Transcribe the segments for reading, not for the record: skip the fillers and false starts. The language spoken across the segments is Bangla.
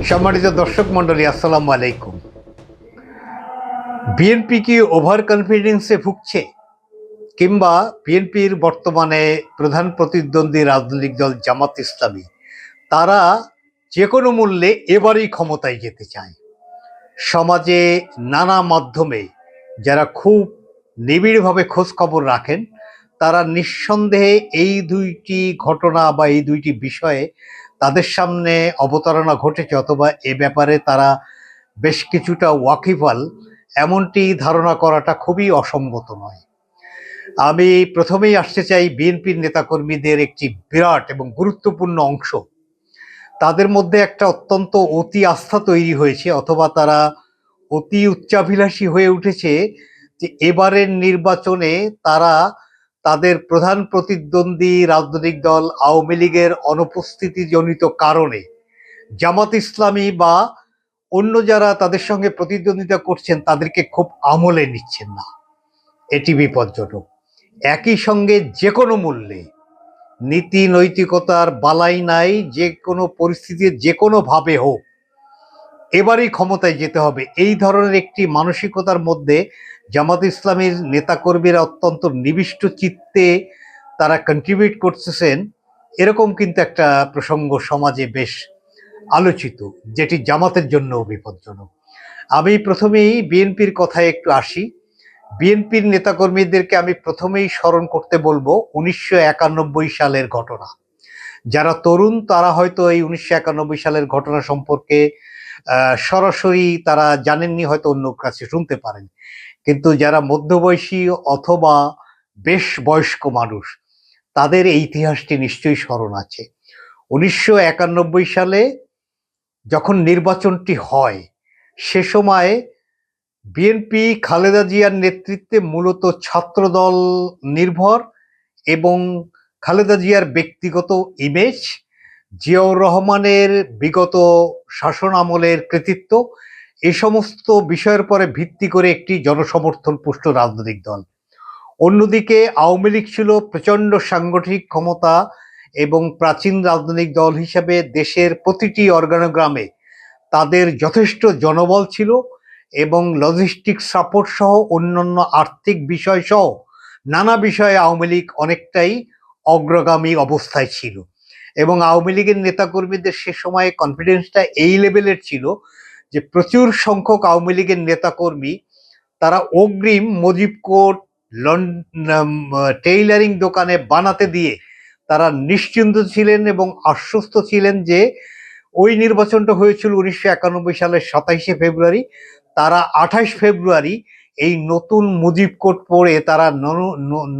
সম্মানিত দর্শক মণ্ডলী, আসসালামু আলাইকুম। বিএনপি কি ওভার কনফিডেন্সে ভুগছে, কিংবা বিএনপির বর্তমানে প্রধান প্রতিদ্বন্দ্বী রাজনৈতিক দল জামাত ইসলামী তারা যে কোনো মূল্যে এবারই ক্ষমতায় যেতে চায়? সমাজে নানা মাধ্যমে যারা খুব নিবিড়ভাবে খোঁজ খবর রাখেন, তারা নিঃসন্দেহে এই দুইটি ঘটনা বা এই দুইটি বিষয়ে তাদের সামনে অবতারণা ঘটেছে, অথবা এ ব্যাপারে তারা বেশ কিছুটা ওয়াকিবহাল, এমনটি ধারণা করাটা খুবই অসঙ্গত নয়। আমি প্রথমেই আসতে চাই বিএনপির নেতাকর্মীদের একটি বিরাট এবং গুরুত্বপূর্ণ অংশ, তাদের মধ্যে একটা অত্যন্ত অতি আস্থা তৈরি হয়েছে, অথবা তারা অতি উচ্চাভিলাষী হয়ে উঠেছে যে এবারের নির্বাচনে তারা তাদের প্রধান প্রতিদ্বন্দ্বী রাজনৈতিক দল আওয়ামী লীগের অনুপস্থিতিজনিত কারণে জামাত ইসলামী বা অন্য যারা তাদের সঙ্গে প্রতিদ্বন্দ্বিতা করছেন তাদেরকে খুব আমলে নিচ্ছেন না। এটি বিপজ্জনক। একই সঙ্গে যে কোনো মূল্যে নীতি নৈতিকতার বালাই নাই, যে কোনো পরিস্থিতি যে কোনোভাবে হোক এবারই ক্ষমতায় যেতে হবে, এই ধরনের একটি মানসিকতার মধ্যে জামাত ইসলামীর নেতাকর্মীরা অত্যন্ত নিবিষ্ট চিত্তে তারা কন্ট্রিবিউট করতেছেন, এরকম কিন্তু একটা প্রসঙ্গ সমাজে বেশ আলোচিত, যেটি জামাতের জন্য বিপজ্জনক। আমি প্রথমেই বিএনপির কথায় একটু আসি। বিএনপির নেতাকর্মীদেরকে আমি প্রথমেই স্মরণ করতে বলবো 1991 সালের ঘটনা। যারা তরুণ তারা হয়তো এই 1991 সালের ঘটনা সম্পর্কে সরাসরি তারা জানেননি, হয়তো অন্য কাছে শুনতে পারেন, কিন্তু যারা মধ্যবয়সী অথবা বেশ বয়স্ক মানুষ তাদের এই ইতিহাসটি নিশ্চয়ই স্মরণ আছে। 1991 সালে যখন নির্বাচনটি হয়, সে সময় বিএনপি খালেদা জিয়ার নেতৃত্বে মূলত ছাত্রদল নির্ভর, এবং খালেদা জিয়ার ব্যক্তিগত ইমেজ, জিয়াউর রহমানের বিগত শাসন আমলের কৃতিত্ব, এ সমস্ত বিষয়ের পরে ভিত্তি করে একটি জনসমর্থন পুষ্ট রাজনৈতিক দল। অন্যদিকে আওয়ামী লীগ ছিল প্রচণ্ড সাংগঠনিক ক্ষমতা এবং প্রাচীন রাজনৈতিক দল হিসাবে দেশের প্রতিটি অর্গানোগ্রামে তাদের যথেষ্ট জনবল ছিল, এবং লজিস্টিক সাপোর্ট সহ অন্যান্য আর্থিক বিষয় সহ নানা বিষয়ে আওয়ামী লীগ অনেকটাই অগ্রগামী অবস্থায় ছিল। এবং আওয়ামী লীগের নেতাকর্মীদের সে সময় কনফিডেন্সটা এই লেভেলের ছিল যে প্রচুর সংখ্যক আওয়ামী লীগের নেতাকর্মী তারা অগ্রিম মুজিব কোট টেইলারিং দোকানে বানাতে দিয়ে তারা নিশ্চিন্ত ছিলেন এবং আশ্বস্ত ছিলেন যে ওই নির্বাচনটা হয়েছিল 1991 সালের 27শে ফেব্রুয়ারি, তারা 28 ফেব্রুয়ারি এই নতুন মুজিব কোড পরে তারা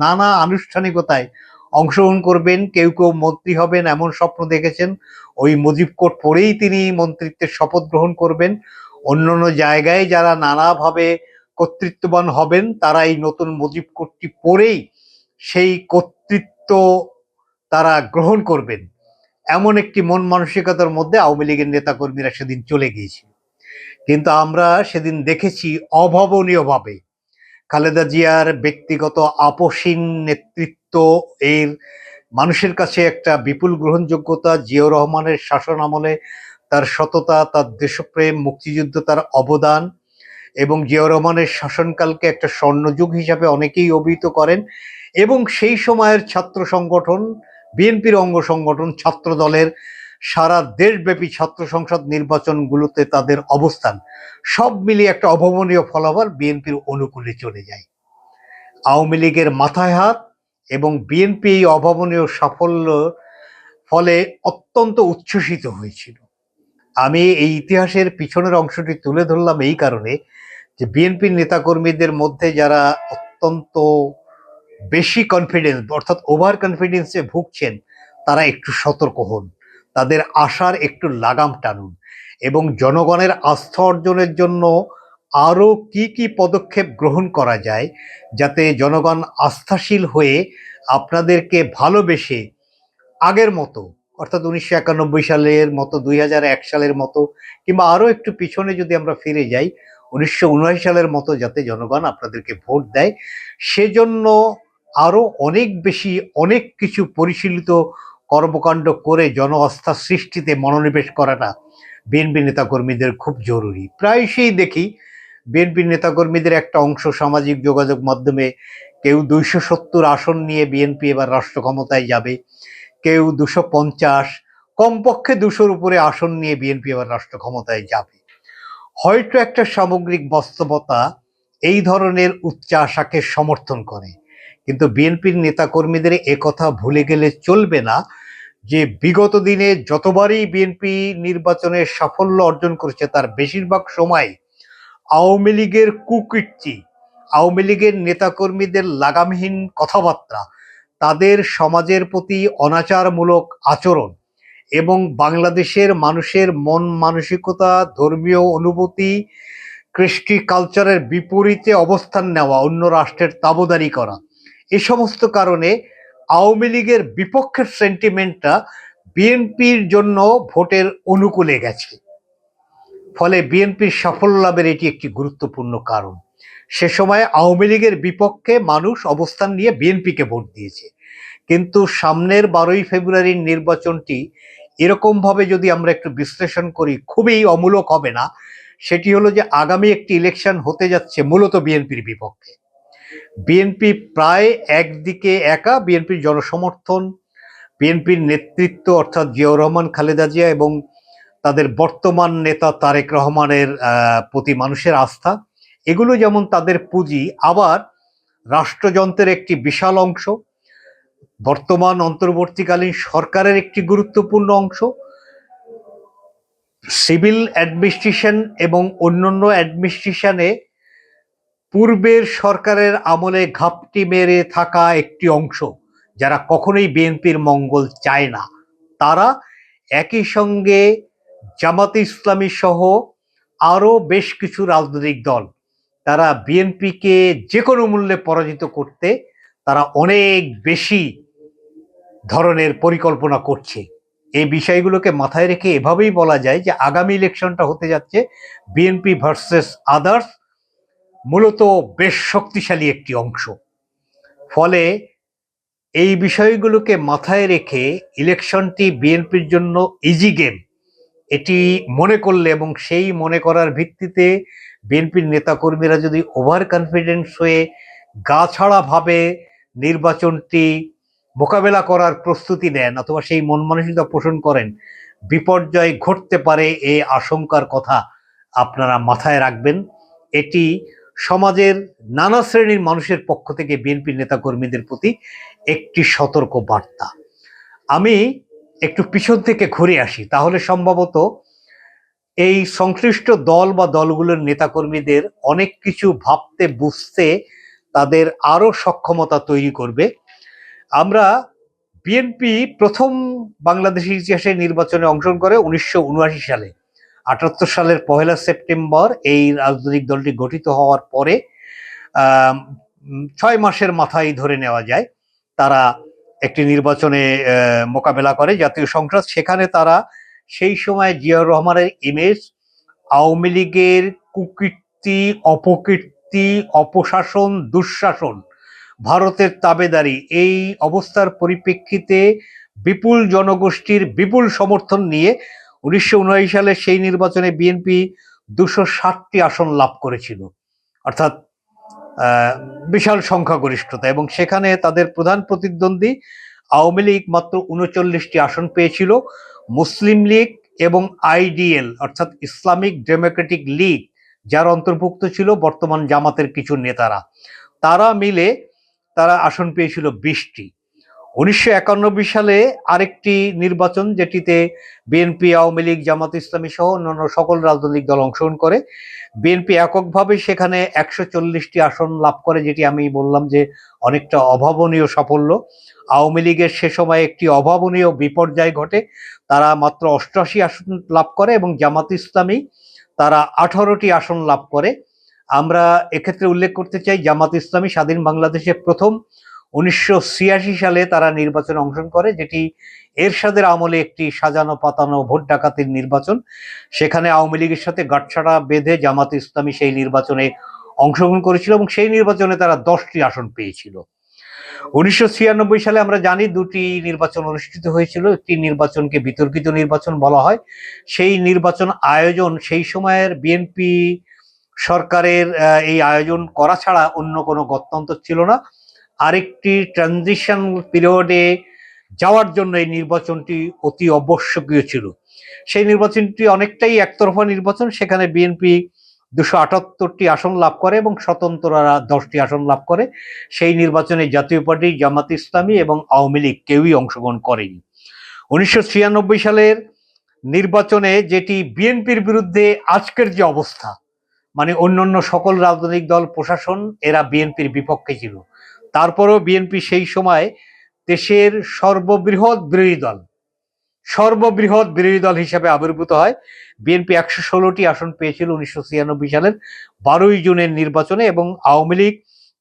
নানা আনুষ্ঠানিকতায় অংশগ্রহণ করবেন। কেউ কেউ মন্ত্রী হবেন এমন স্বপ্ন দেখেছেন, ওই মুজিব কোড পরেই তিনি মন্ত্রিত্বের শপথ গ্রহণ করবেন। অন্যান্য জায়গায় যারা নানাভাবে কর্তৃত্ববান হবেন তারা এই নতুন মুজিব কোডটি পরেই সেই কর্তৃত্ব তারা গ্রহণ করবেন, এমন একটি মন মানসিকতার মধ্যে আওয়ামী লীগের নেতাকর্মীরা সেদিন চলে গিয়েছিল। কিন্তু আমরা সেদিন দেখেছি অভাবনীয়ভাবে খালেদা জিয়ার ব্যক্তিগত আপোষহীন নেতৃত্ব এর মানুষের কাছে একটা বিপুল গ্রহণযোগ্যতা, জিয়াউর রহমানের শাসন আমলে তার সততা, তার দেশপ্রেম, মুক্তিযুদ্ধ তার অবদান, এবং জিয়াউর রহমানের শাসনকালকে একটা স্বর্ণযুগ হিসাবে অনেকেই অভিহিত করেন। এবং সেই সময়ের ছাত্র সংগঠন, বিএনপির অঙ্গ সংগঠন ছাত্র দলের সারা দেশব্যাপী ছাত্র সংসদ নির্বাচনগুলোতে তাদের অবস্থান, সব মিলিয়ে একটা অভাবনীয় ফলাফল বিএনপির অনুকূলে চলে যায়। আওয়ামী লীগের মাথায় হাত এবং বিএনপি এই অভাবনীয় সাফল্য ফলে অত্যন্ত উচ্ছ্বসিত হয়েছিল। আমি এই ইতিহাসের পিছনের অংশটি তুলে ধরলাম এই কারণে যে বিএনপির নেতাকর্মীদের মধ্যে যারা অত্যন্ত বেশি কনফিডেন্স অর্থাৎ ওভার কনফিডেন্সে ভুগছেন তারা একটু সতর্ক হন, তাদের আশার একটু লাগাম টানুন, এবং জনগণের আস্থা অর্জনের জন্য আরও কি কি পদক্ষেপ গ্রহণ করা যায় যাতে জনগণ আস্থাশীল হয়ে আপনাদেরকে ভালোবেসে আগের মতো, অর্থাৎ 1991 সালের মতো, 2001 সালের মতো, কিংবা আরও একটু পিছনে যদি আমরা ফিরে যাই 1979 সালের মতো যাতে জনগণ আপনাদেরকে ভোট দেয়, সেজন্য আরও অনেক বেশি অনেক কিছু পরিশীলিত কর্মকাণ্ড করে জন আস্থা সৃষ্টিতে মনোনিবেশ করাটা বিএনপি নেতাকর্মীদের খুব জরুরি। প্রায়শই দেখি বিএনপি নেতাকর্মীদের একটা অংশ সামাজিক যোগাযোগ মাধ্যমে কেউ 270 আসন নিয়ে বিএনপি এবার রাষ্ট্র ক্ষমতায় যাবে, কেউ 250, কমপক্ষে 200-র উপরে আসন নিয়ে বিএনপি এবার রাষ্ট্র ক্ষমতায় যাবে। হয়তো একটা সামগ্রিক বাস্তবতা এই ধরনের উচ্চাশাকে সমর্থন করে, কিন্তু বিএনপির নেতাকর্মীদের একথা ভুলে গেলে চলবে না যে বিগত দিনে যতবারই বিএনপি নির্বাচনে সাফল্য অর্জন করেছে তার বেশিরভাগ সময় আওয়ামী লীগের কুকীর্তি, আওয়ামী লীগের নেতাকর্মীদের লাগামহীন কথাবার্তা, তাদের সমাজের প্রতি অনাচারমূলক আচরণ এবং বাংলাদেশের মানুষের মন মানসিকতা, ধর্মীয় অনুভূতি, কৃষ্টি কালচারের বিপরীতে অবস্থান নেওয়া, অন্য রাষ্ট্রের তাবেদারি করা, এ সমস্ত কারণে আওয়ামী লীগের বিপক্ষের সেন্টিমেন্টটা বিএনপির জন্য ভোটের অনুকূলে গেছে। ফলে বিএনপির সাফল্য লাভের এটি একটি গুরুত্বপূর্ণ কারণ। সে সময় আওয়ামী লীগের বিপক্ষে মানুষ অবস্থান নিয়ে বিএনপিকে ভোট দিয়েছে। কিন্তু সামনের 12ই ফেব্রুয়ারির নির্বাচনটি এরকমভাবে যদি আমরা একটু বিশ্লেষণ করি খুবই অমূলক হবে না। সেটি হলো যে আগামী একটি ইলেকশন হতে যাচ্ছে মূলত বিএনপির বিপক্ষে। বিএনপি প্রায় একদিকে একা, বিএনপির জনসমর্থন, বিএনপির নেতৃত্ব অর্থাৎ জিয়াউর রহমান, খালেদা জিয়া এবং তাদের বর্তমান নেতা তারেক রহমানের প্রতি মানুষের আস্থা, এগুলো যেমন তাদের পুঁজি, আবার রাষ্ট্রযন্ত্রের একটি বিশাল অংশ, বর্তমান অন্তর্বর্তীকালীন সরকারের একটি গুরুত্বপূর্ণ অংশ, সিভিল অ্যাডমিনিস্ট্রেশন এবং অন্যান্য অ্যাডমিনিস্ট্রেশনে পূর্বের সরকারের আমলে ঘাপটি মেরে থাকা একটি অংশ, যারা কখনোই বিএনপির মঙ্গল চায় না, তারা একই সঙ্গে জামাতে ইসলামী সহ আরও বেশ কিছু রাজনৈতিক দল, তারা বিএনপিকে যে কোনো মূল্যে পরাজিত করতে তারা অনেক বেশি ধরনের পরিকল্পনা করছে। এই বিষয়গুলোকে মাথায় রেখে এভাবেই বলা যায় যে আগামী ইলেকশনটা হতে যাচ্ছে বিএনপি ভার্সেস আদার্স, মূলত বেশ শক্তিশালী একটি অংশ। ফলে এই বিষয়গুলোকে মাথায় রেখে ইলেকশনটি বিএনপির জন্য ইজি গেম এটি মনে করলে এবং সেই মনে করার ভিত্তিতে বিএনপির নেতাকর্মীরা যদি ওভার কনফিডেন্স হয়ে গা ছাড়াভাবে নির্বাচনটি মোকাবেলা করার প্রস্তুতি নেন অথবা সেই মন মানসিকতা পোষণ করেন, বিপর্যয় ঘটতে পারে এই আশঙ্কার কথা আপনারা মাথায় রাখবেন। এটি সমাজের নানা শ্রেণীর মানুষের পক্ষ থেকে বিএনপির নেতাকর্মীদের প্রতি একটি সতর্ক বার্তা। আমি একটু পিছন থেকে ঘুরে আসি, তাহলে সম্ভবত এই সংশ্লিষ্ট দল বা দলগুলোর নেতাকর্মীদের অনেক কিছু ভাবতে বুঝতে তাদের আরো সক্ষমতা তৈরি করবে। আমরা বিএনপি প্রথম বাংলাদেশের ইতিহাসে নির্বাচনে অংশগ্রহণ করে 1979 সালে। 78 সালের 1 সেপ্টেম্বর এই রাজনৈতিক দলটি গঠিত হওয়ার পরে 6 মাসের মাথায় ধরে নেওয়া যায় তারা একটি নির্বাচনে মোকাবেলা করে, জাতীয় সংসদ। সেখানে তারা সেই সময় জিয়াউর রহমানের ইমেজ, আওয়ামী লীগের কুকীর্তি, অপকীর্তি, অপশাসন, দুঃশাসন, ভারতের তাবেদারি, এই অবস্থার পরিপ্রেক্ষিতে বিপুল জনগোষ্ঠীর বিপুল সমর্থন নিয়ে 1979 সালে সেই নির্বাচনে বিএনপি 260টি আসন লাভ করেছিল, অর্থাৎ বিশাল সংখ্যাগরিষ্ঠতা। এবং সেখানে তাদের প্রধান প্রতিদ্বন্দ্বী আওয়ামী লীগ মাত্র 39টি আসন পেয়েছিল। মুসলিম লীগ এবং আইডিএল অর্থাৎ ইসলামিক ডেমোক্রেটিক লীগ, যার অন্তর্ভুক্ত ছিল বর্তমান জামাতের কিছু নেতারা, তারা মিলে তারা আসন পেয়েছিল 20টি। 1991 সালে আরেকটি নির্বাচন, যেটিতে বিএনপি, আওয়ামী লীগ, জামাত ইসলামী সহ অন্যান্য সকল রাজনৈতিক দল অংশগ্রহণ করে। বিএনপি এককভাবে সেখানে 140টি আসন লাভ করে, যেটি আমি বললাম যে অনেকটা অভাবনীয় সাফল্য। আওয়ামী লীগের সে সময় একটি অভাবনীয় বিপর্যয় ঘটে, তারা মাত্র 88 আসন লাভ করে এবং জামাত ইসলামী তারা 18টি আসন লাভ করে। আমরা এক্ষেত্রে উল্লেখ করতে চাই জামাত ইসলামী স্বাধীন বাংলাদেশে প্রথম 1986 সালে তারা নির্বাচনে অংশগ্রহণ করে, যেটি এরশাদের আমলে একটি সাজানো পাতানো ভোট ডাকাতির নির্বাচন। সেখানে আওয়ামী লীগের সাথে গাঁটছড়া বেঁধে জামাত ইসলামী সেই নির্বাচনে অংশগ্রহণ করেছিল এবং সেই নির্বাচনে তারা 10টি আসন পেয়েছিল। 1996 সালে আমরা জানি দুটি নির্বাচন অনুষ্ঠিত হয়েছিল। একটি নির্বাচনকে বিতর্কিত নির্বাচন বলা হয়। সেই নির্বাচন আয়োজন সেই সময়ের বিএনপি সরকারের এই আয়োজন করা ছাড়া অন্য কোনো গত্যন্তর ছিল না। আরেকটি ট্রানজিশন পিরিয়ডে যাওয়ার জন্য এই নির্বাচনটি অতি আবশ্যকীয় ছিল। সেই নির্বাচনটি অনেকটাই একতরফা নির্বাচন। সেখানে বিএনপি 278টি আসন লাভ করে এবং স্বতন্ত্ররা 10টি আসন লাভ করে। সেই নির্বাচনে জাতীয় পার্টি, জামাত ইসলামী এবং আওয়ামী লীগ কেউই অংশগ্রহণ করেনি। 1996 সালের নির্বাচনে যেটি বিএনপির বিরুদ্ধে আজকের যে অবস্থা, মানে অন্যান্য সকল রাজনৈতিক দল, প্রশাসন এরা বিএনপির বিপক্ষে ছিল। তারপরেও বিএনপি সেই সময় দেশের সর্ববৃহৎ বিরোধী দল হিসেবে আবির্ভূত হয়। বিএনপি 116টি আসন পেয়েছিল 1996 সালের 12ই জুনের নির্বাচনে, এবং আওয়ামী লীগ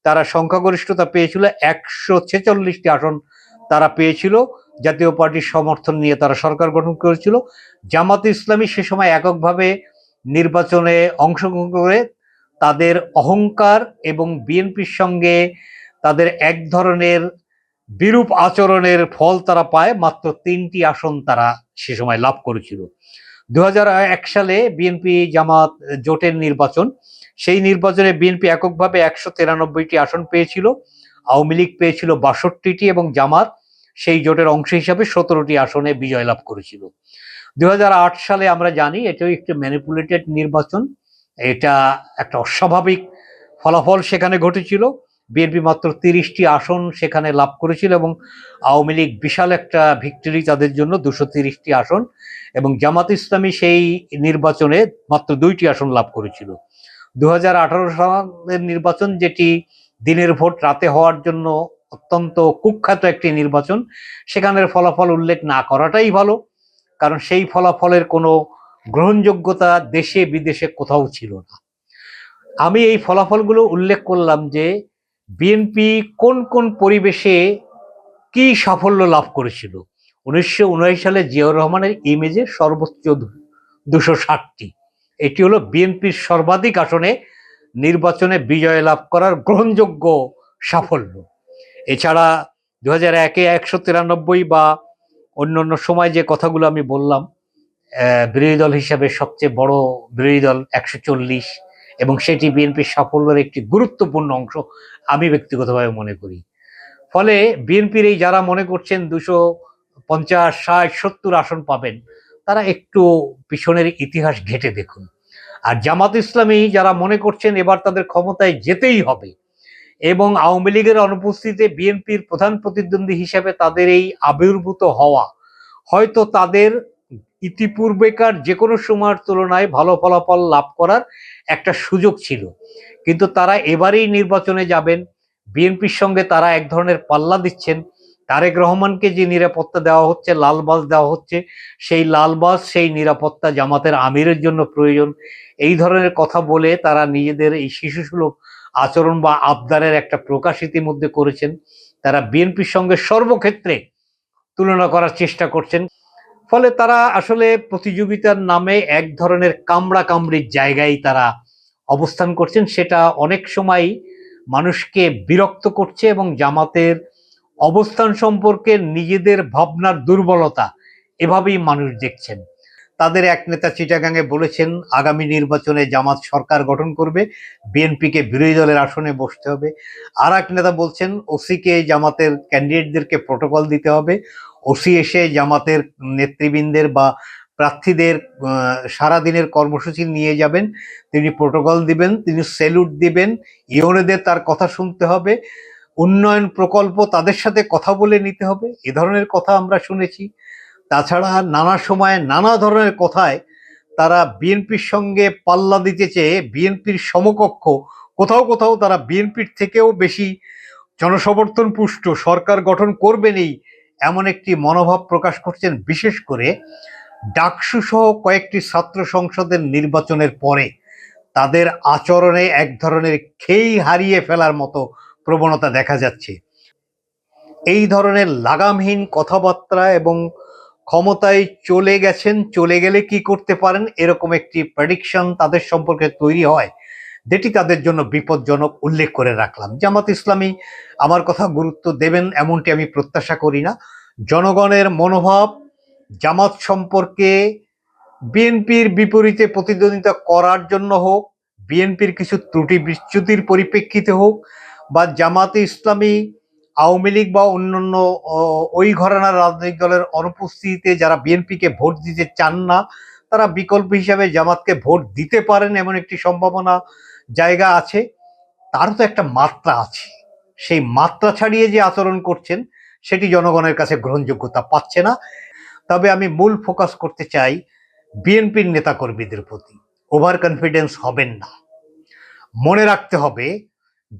তারা সংখ্যাগরিষ্ঠতা পেয়েছিল 146টি আসন তারা পেয়েছিল। জাতীয় পার্টির সমর্থন নিয়ে তারা সরকার গঠন করেছিল। জামাত ইসলামী সে সময় এককভাবে নির্বাচনে অংশগ্রহণ করে তাদের অহংকার এবং বিএনপির সঙ্গে তাদের এক ধরনের বিরূপ আচরণের ফল তারা পায়। মাত্র 3টি আসন তারা সে সময় লাভ করেছিল। 2001 সালে বিএনপি জামাত জোটের নির্বাচন, সেই নির্বাচনে বিএনপি এককভাবে 193টি আসন পেয়েছিল, আওয়ামী লীগ পেয়েছিল 62টি এবং জামাত সেই জোটের অংশ হিসাবে 17টি আসনে বিজয় লাভ করেছিল। 2008 সালে আমরা জানি এটাও একটি ম্যানিপুলেটেড নির্বাচন, এটা একটা অস্বাভাবিক ফলাফল সেখানে ঘটেছিল। বিএনপি মাত্র 30টি আসন সেখানে লাভ করেছিল এবং আওয়ামী লীগ বিশাল একটা ভিক্টরি তাদের জন্য, 230টি আসন, এবং জামাত ইসলামী সেই নির্বাচনে মাত্র 2টি আসন লাভ করেছিল। 2018 সালের নির্বাচন, যেটি দিনের ভোট রাতে হওয়ার জন্য অত্যন্ত কুখ্যাত একটি নির্বাচন, সেখানের ফলাফল উল্লেখ না করাটাই ভালো, কারণ সেই ফলাফলের কোনো গ্রহণযোগ্যতা দেশে বিদেশে কোথাও ছিল না। আমি এই ফলাফলগুলো উল্লেখ করলাম যে বিএনপি কোন কোন পরিবেশে কি সাফল্য লাভ করেছিল। 1979 সালে জিয়াউর রহমানের ইমেজে সর্বোচ্চ 260টি, এটি হলো বিএনপির সর্বাধিক আসনে নির্বাচনে বিজয় লাভ করার গ্রহণযোগ্য সাফল্য। এছাড়া 2001-এ 193 বা অন্যান্য সময় যে কথাগুলো আমি বললাম, বিরোধী দল হিসাবে সবচেয়ে বড় বিরোধী দল 140, এবং সেটি বিএনপির সাফল্যের একটি গুরুত্বপূর্ণ অংশ আমি ব্যক্তিগতভাবে মনে করি। ফলে বিএনপির এই যারা মনে করছেন 250, 60, 70 আসন পাবেন, তারা একটু পিছনের ইতিহাস ঘেঁটে দেখুন। আর জামাত ইসলামী যারা মনে করছেন এবার তাদের ক্ষমতায় যেতেই হবে এবং আওয়ামী লীগের অনুপস্থিতিতে বিএনপির প্রধান প্রতিদ্বন্দ্বী হিসেবে তাদের এই আবির্ভূত হওয়া হয়তো তাদের ইতিপূর্বেকার যে কোনো সময়ের তুলনায় ভালো ফলাফল লাভ করার একটা সুযোগ ছিল, কিন্তু তারা এবারেই নির্বাচনে যাবেন। বিএনপির সঙ্গে তারা এক ধরনের পাল্লা দিচ্ছেন। তারেক রহমানকে যে নিরাপত্তা দেওয়া হচ্ছে, লাল বাস দেওয়া হচ্ছে, সেই লাল বাস, সেই নিরাপত্তা জামাতের আমিরের জন্য প্রয়োজন, এই ধরনের কথা বলে তারা নিজেদের এই শিশুসুলভ আচরণ বা আবদারের একটা প্রকাশ ইতিমধ্যে করেছেন। তারা বিএনপির সঙ্গে সর্বক্ষেত্রে তুলনা করার চেষ্টা করছেন। ফলে তারা আসলে প্রতিযোগিতার নামে এক ধরনের কামড়া কামড়ির জায়গায় তারা অবস্থান করছেন। সেটা অনেক সময় মানুষকে বিরক্ত করছে এবং জামাতের অবস্থান সম্পর্কে নিজেদের ভাবনার দুর্বলতা এভাবেই মানুষ দেখছেন। তাদের এক নেতা চিটাগাঙে বলেছেন আগামী নির্বাচনে জামাত সরকার গঠন করবে, বিএনপিকে বিরোধী দলের আসনে বসতে হবে। আর এক নেতা বলছেন ওসিকে জামাতের ক্যান্ডিডেটদেরকে প্রটোকল দিতে হবে, ওসি এসে জামাতের নেতৃবৃন্দের বা প্রার্থীদের সারাদিনের কর্মসূচি নিয়ে যাবেন, তিনি প্রটোকল দিবেন, তিনি স্যালুট দিবেন, ইউনিয়নদের তার কথা শুনতে হবে, উন্নয়ন প্রকল্প তাদের সাথে কথা বলে নিতে হবে, এ ধরনের কথা আমরা শুনেছি। তাছাড়া নানা সময় নানা ধরনের কথায় তারা বিএনপির সঙ্গে পাল্লা দিতে চেয়ে বিএনপির সমকক্ষ, কোথাও কোথাও তারা বিএনপির থেকেও বেশি জনসমর্থন পুষ্ট সরকার গঠন করবেনই এমন একটি মনোভাব প্রকাশ করছেন। বিশেষ করে ডাকসু সহ কয়েকটি ছাত্র সংসদের নির্বাচনের পরে তাদের আচরণে এক ধরনের খেই হারিয়ে ফেলার মতো প্রবণতা দেখা যাচ্ছে। এই ধরনের লাগামহীন কথাবার্তা এবং ক্ষমতায় চলে গেছেন, চলে গেলে কি করতে পারেন, এরকম একটি প্রেডিকশন তাদের সম্পর্কে তৈরি হয়, যেটি তাদের জন্য বিপজ্জনক উল্লেখ করে রাখলাম। জামাত ইসলামী আমার কথা গুরুত্ব দেবেন এমনটি আমি প্রত্যাশা করি না। জনগণের মনোভাব জামাত সম্পর্কে বিএনপির বিপরীতে প্রতিদ্বন্দ্বিতা করার জন্য হোক, বিএনপির কিছু ত্রুটি বিচ্যুতির পরিপ্রেক্ষিতে হোক, বা জামাতে ইসলামী আওয়ামী লীগ বা অন্যান্য ওই ঘরানার রাজনৈতিক দলের অনুপস্থিতিতে যারা বিএনপিকে ভোট দিতে চান না, তারা বিকল্প হিসাবে জামাতকে ভোট দিতে পারেন এমন একটি সম্ভাবনা জায়গা আছে। তার তো একটা মাত্রা আছে, সেই মাত্রা ছাড়িয়ে যে আচরণ করছেন সেটি জনগণের কাছে গ্রহণযোগ্যতা পাচ্ছে না। তবে আমি মূল ফোকাস করতে চাই বিএনপির নেতাকর্মীদের প্রতি। ওভার কনফিডেন্স হবেন না। মনে রাখতে হবে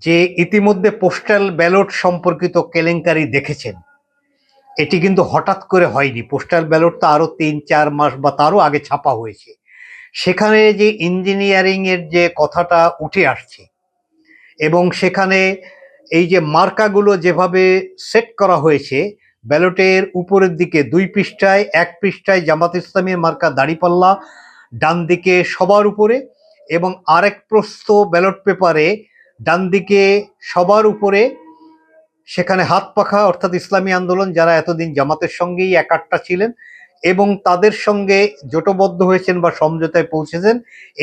যে ইতিমধ্যে পোস্টাল ব্যালট সম্পর্কিত কেলেঙ্কারি দেখেছেন, এটি কিন্তু হঠাৎ করে হয়নি। পোস্টাল ব্যালট তো আরো ৩-৪ মাস বা তারও আগে ছাপা হয়েছে। সেখানে যে ইঞ্জিনিয়ারিং এর যে কথাটা উঠে আসছে এবং সেখানে এই যে মার্কাগুলো যেভাবে সেট করা হয়েছে, ব্যালটের উপরের দিকে ২ পৃষ্ঠায়, ১ পৃষ্ঠায় জামাত ইসলামীর মার্কা দাঁড়িপাল্লা ডান দিকে সবার উপরে, এবং আরেক প্রস্থ ব্যালট পেপারে ডান দিকে সবার উপরে সেখানে হাত পাখা অর্থাৎ ইসলামী আন্দোলন, যারা এতদিন জামাতের সঙ্গেই একাট্টা ছিলেন এবং তাদের সঙ্গে জোটবদ্ধ হয়েছেন বা সমঝোতায় পৌঁছেছেন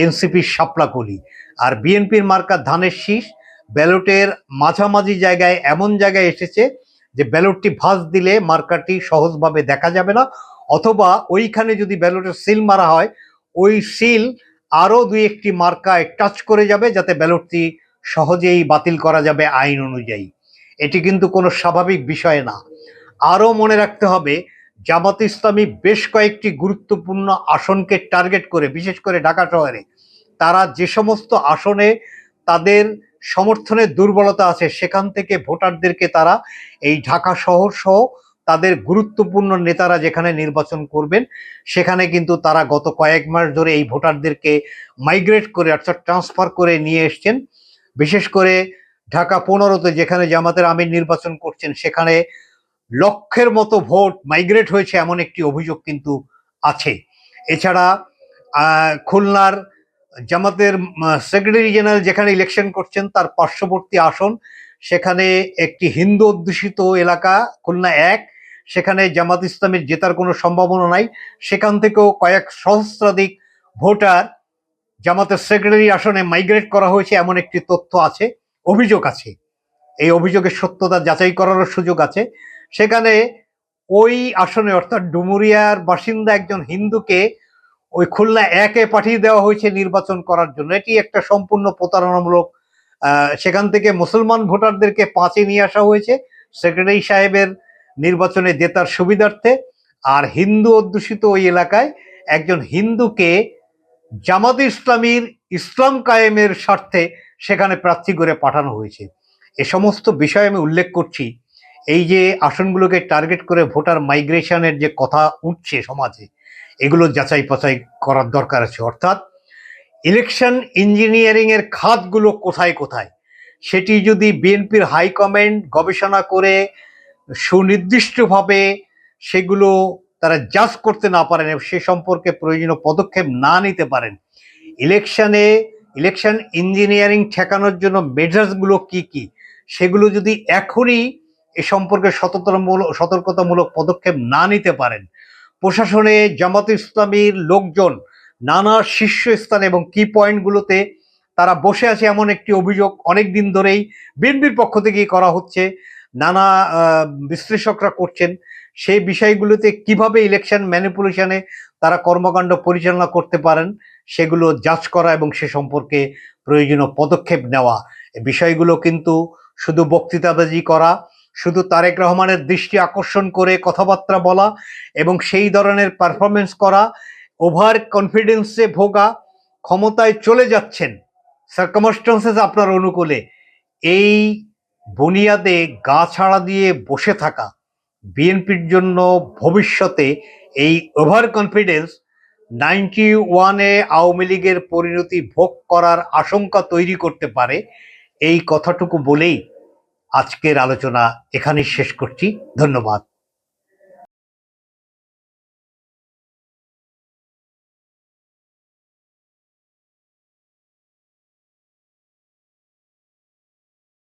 এনসিপির শাপলাকলি। আর বিএনপির মার্কা ধানের শীষ ব্যালটের মাঝামাঝি জায়গায় এমন জায়গায় এসেছে যে ব্যালটটি ভাঁজ দিলে মার্কাটি সহজভাবে দেখা যাবে না, অথবা ওইখানে যদি ব্যালটের সিল মারা হয় ওই সিল আরো ২-১টি মার্কায় টাচ করে যাবে, যাতে ব্যালটটি সহজেই বাতিল করা যাবে আইন অনুযায়ী। এটি কিন্তু কোনো স্বাভাবিক বিষয় না। আরও মনে রাখতে হবে জামাত ইসলামী বেশ কয়েকটি গুরুত্বপূর্ণ আসনকে টার্গেট করে, বিশেষ করে ঢাকা শহরে তারা যে সমস্ত আসনে তাদের সমর্থনের দুর্বলতা আছে সেখান থেকে ভোটারদেরকে তারা এই ঢাকা শহর সহ তাদের গুরুত্বপূর্ণ নেতারা যেখানে নির্বাচন করবেন সেখানে কিন্তু তারা গত কয়েক মাস ধরে এই ভোটারদেরকে মাইগ্রেট করে অর্থাৎ ট্রান্সফার করে নিয়ে এসছেন। বিশেষ করে ঢাকা ১৫-তে যেখানে জামাতের আমির নির্বাচন করছেন সেখানে লক্ষের মতো ভোট মাইগ্রেট হয়েছে এমন একটি অভিযোগ কিন্তু আছে। এছাড়া খুলনার জামাতের সেক্রেটারি জেনারেল যেখানে ইলেকশন করছেন তার পার্শ্ববর্তী আসন, সেখানে একটি হিন্দু অধ্যুষিত এলাকা খুলনা ১, সেখানে জামাত ইসলামের জেতার কোনো সম্ভাবনা নাই। সেখান থেকেও কয়েক সহস্রাধিক ভোটার জামাতের সেক্রেটারি আসনে মাইগ্রেট করা হয়েছে এমন একটি তথ্য আছে, অভিযোগ আছে। এই অভিযোগের সত্যতা যাচাই করারও সুযোগ আছে। সেখানে ওই আসনে অর্থাৎ ডুমুরিয়ার বাসিন্দা একজন হিন্দুকে ওই খুলনা ১-এ পাঠিয়ে দেওয়া হয়েছে নির্বাচন করার জন্য। এটি একটা সম্পূর্ণ প্রতারণামূলক। সেখান থেকে মুসলমান ভোটারদেরকে ৫-এ নিয়ে আসা হয়েছে সেক্রেটারি সাহেবের নির্বাচনে জেতার সুবিধার্থে, আর হিন্দু অধ্যুষিত ওই এলাকায় একজন হিন্দুকে জামাত ইসলামীর ইসলাম কায়েমের স্বার্থে সেখানে প্রার্থী করে পাঠানো হয়েছে। এ সমস্ত বিষয় আমি উল্লেখ করছি, এই যে আসনগুলোকে টার্গেট করে ভোটার মাইগ্রেশনের যে কথা উঠছে সমাজে, এগুলো যাচাই বাছাই করার দরকার আছে। অর্থাৎ ইলেকশন ইঞ্জিনিয়ারিং এর খাতগুলো কোথায় কোথায় সেটি যদি বিএনপির হাইকমান্ড গবেষণা করে সুনির্দিষ্টভাবে সেগুলো তারা জাজ করতে না পারেন, সে সম্পর্কে প্রয়োজনীয় পদক্ষেপ না নিতে পারেন, ইলেকশন ইঞ্জিনিয়ারিং ঠেকানোর জন্য মেজার্সগুলো কি কি সেগুলো যদি এখনই এ সম্পর্কে সতর্কতামূলক পদক্ষেপ না নিতে পারেন, প্রশাসনে জামাত ইসলামীর লোকজন নানা শীর্ষস্থানে এবং কি পয়েন্টগুলোতে তারা বসে আছে এমন একটি অভিযোগ অনেক দিন ধরেই বিএনপির পক্ষ থেকেই করা হচ্ছে, নানা বিশ্লেষকরা করছেন। সেই বিষয়গুলোতে কিভাবে ইলেকশন ম্যানিপুলেশনে তারা কর্মকাণ্ড পরিচালনা করতে পারেন সেগুলো যাচ করা এবং সে সম্পর্কে প্রয়োজনীয় পদক্ষেপ নেওয়া। বিষয়গুলো কিন্তু শুধু বক্তৃতাবাজি করা, শুধু তারেক রহমানের দৃষ্টি আকর্ষণ করে কথাবার্তা বলা এবং সেই ধরনের পারফরমেন্স করা, ওভার কনফিডেন্সে ভোগা, ক্ষমতায় চলে যাচ্ছেন সার্কামস্টান্সেস আপনার অনুকূলে, এই বুনিয়াদে গা ছাড়া দিয়ে বসে থাকা বিএনপির জন্য ভবিষ্যতে এই ওভার কনফিডেন্স 91-এ আওয়ামী লীগের পরিণতি ভোগ করার আশঙ্কা তৈরি করতে পারে। এই কথাটুকু বলেই আজকের আলোচনা এখানেই শেষ করছি। ধন্যবাদ।